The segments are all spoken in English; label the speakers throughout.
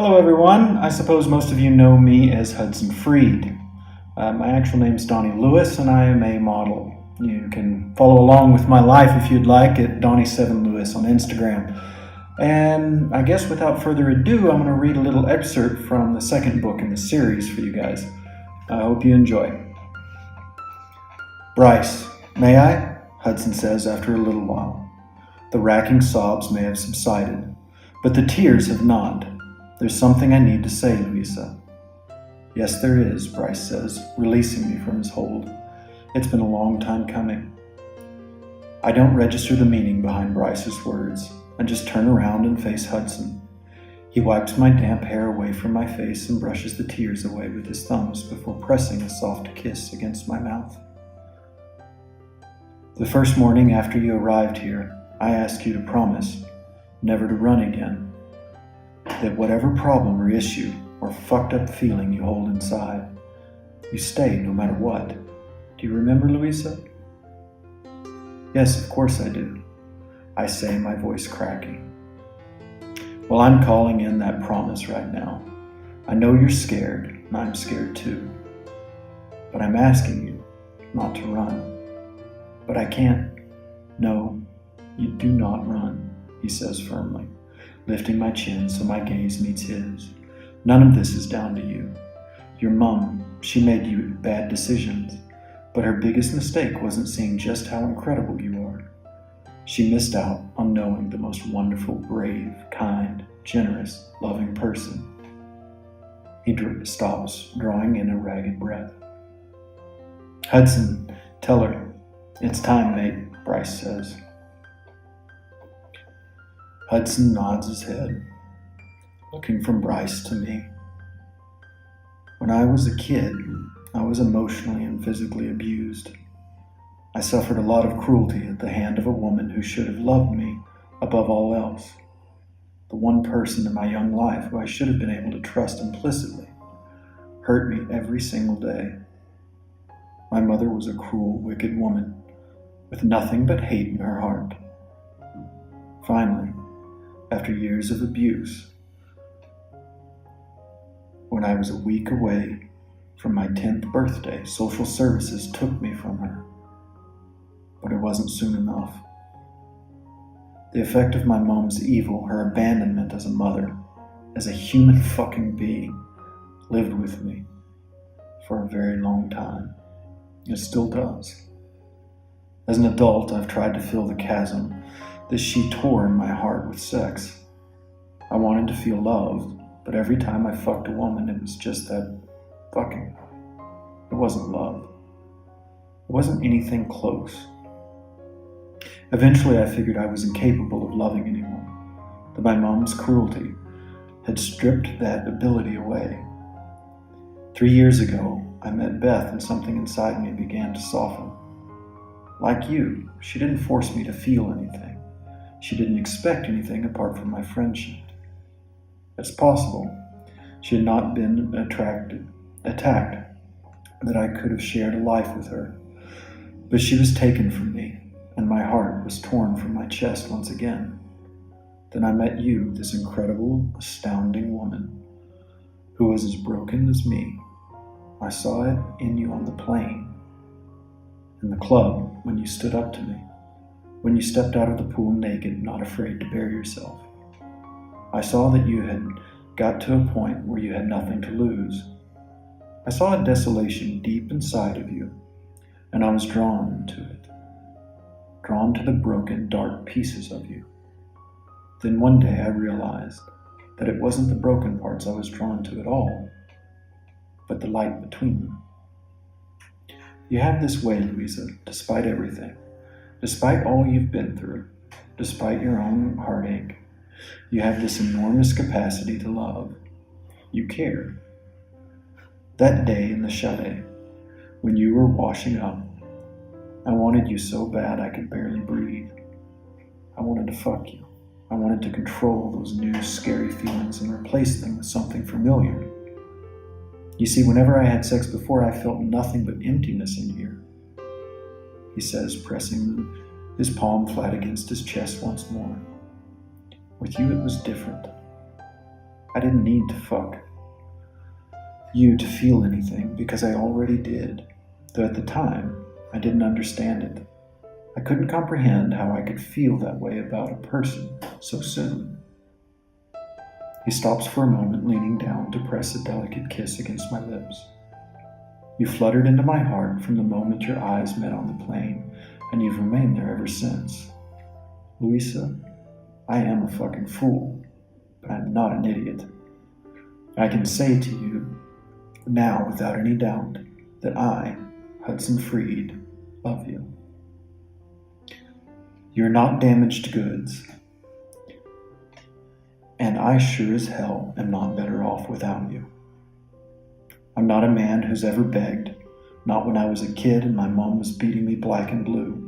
Speaker 1: Hello everyone, I suppose most of you know me as Hudson Freed. My actual name is Donny Lewis and I am a model. You can follow along with my life if you'd like at Donny7Lewis on Instagram. And I guess without further ado, I'm going to read a little excerpt from the second book in the series for you guys. I hope you enjoy. Bryce, may I? Hudson says after a little while. The racking sobs may have subsided, but the tears have not. There's something I need to say, Louisa. Yes, there is, Bryce says, releasing me from his hold. It's been a long time coming. I don't register the meaning behind Bryce's words. I just turn around and face Hudson. He wipes my damp hair away from my face and brushes the tears away with his thumbs before pressing a soft kiss against my mouth. The first morning after you arrived here, I asked you to promise never to run again. That whatever problem or issue or fucked up feeling you hold inside, you stay no matter what. Do you remember, Louisa? Yes, of course I do, I say, my voice cracking. Well, I'm calling in that promise right now. I know you're scared, and I'm scared too. But I'm asking you not to run. But I can't. No, you do not run, he says firmly, lifting my chin so my gaze meets his. None of this is down to you. Your mom, she made you bad decisions, but her biggest mistake wasn't seeing just how incredible you are. She missed out on knowing the most wonderful, brave, kind, generous, loving person. He stops, drawing in a ragged breath. Hudson, tell her. It's time, mate, Bryce says. Hudson nods his head, looking from Bryce to me. When I was a kid, I was emotionally and physically abused. I suffered a lot of cruelty at the hand of a woman who should have loved me above all else. The one person in my young life who I should have been able to trust implicitly hurt me every single day. My mother was a cruel, wicked woman with nothing but hate in her heart. Finally, after years of abuse, when I was a week away from my 10th birthday, social services took me from her. But it wasn't soon enough. The effect of my mom's evil, her abandonment as a mother, as a human fucking being, lived with me for a very long time. It still does. As an adult, I've tried to fill the chasm that she tore in my heart with sex. I wanted to feel loved, but every time I fucked a woman, it was just that fucking. It wasn't love. It wasn't anything close. Eventually, I figured I was incapable of loving anyone, that my mom's cruelty had stripped that ability away. 3 years ago, I met Beth and something inside me began to soften. Like you, she didn't force me to feel anything. She didn't expect anything apart from my friendship. It's possible she had not been attacked, that I could have shared a life with her. But she was taken from me, and my heart was torn from my chest once again. Then I met you, this incredible, astounding woman, who was as broken as me. I saw it in you on the plane, in the club, when you stood up to me. When you stepped out of the pool naked, not afraid to bare yourself. I saw that you had got to a point where you had nothing to lose. I saw a desolation deep inside of you, and I was drawn to it. Drawn to the broken, dark pieces of you. Then one day I realized that it wasn't the broken parts I was drawn to at all, but the light between them. You have this way, Louisa, despite everything. Despite all you've been through, despite your own heartache, you have this enormous capacity to love. You care. That day in the chalet, when you were washing up, I wanted you so bad I could barely breathe. I wanted to fuck you. I wanted to control those new, scary feelings and replace them with something familiar. You see, whenever I had sex before, I felt nothing but emptiness in here. He says, pressing his palm flat against his chest once more. With you it was different. I didn't need to fuck you to feel anything because I already did, though at the time I didn't understand it. I couldn't comprehend how I could feel that way about a person so soon. He stops for a moment, leaning down to press a delicate kiss against my lips. You fluttered into my heart from the moment your eyes met on the plane, and you've remained there ever since. Louisa, I am a fucking fool, but I'm not an idiot. I can say to you now without any doubt that I, Hudson Freed, love you. You're not damaged goods, and I sure as hell am not better off without you. I'm not a man who's ever begged, not when I was a kid and my mom was beating me black and blue.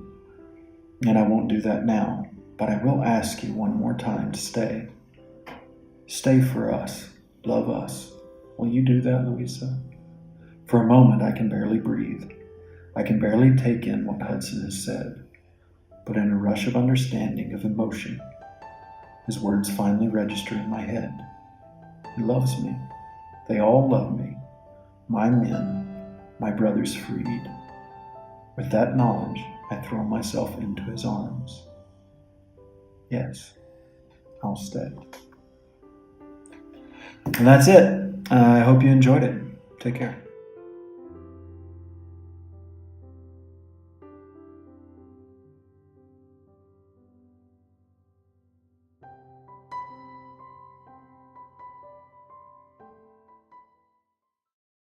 Speaker 1: And I won't do that now, but I will ask you one more time to stay. Stay for us, love us. Will you do that, Louisa? For a moment I can barely breathe. I can barely take in what Hudson has said. But in a rush of understanding, of emotion, his words finally register in my head. He loves me. They all love me. My men, my brothers freed. With that knowledge, I throw myself into his arms. Yes, I'll stay. And that's it. I hope you enjoyed it. Take care.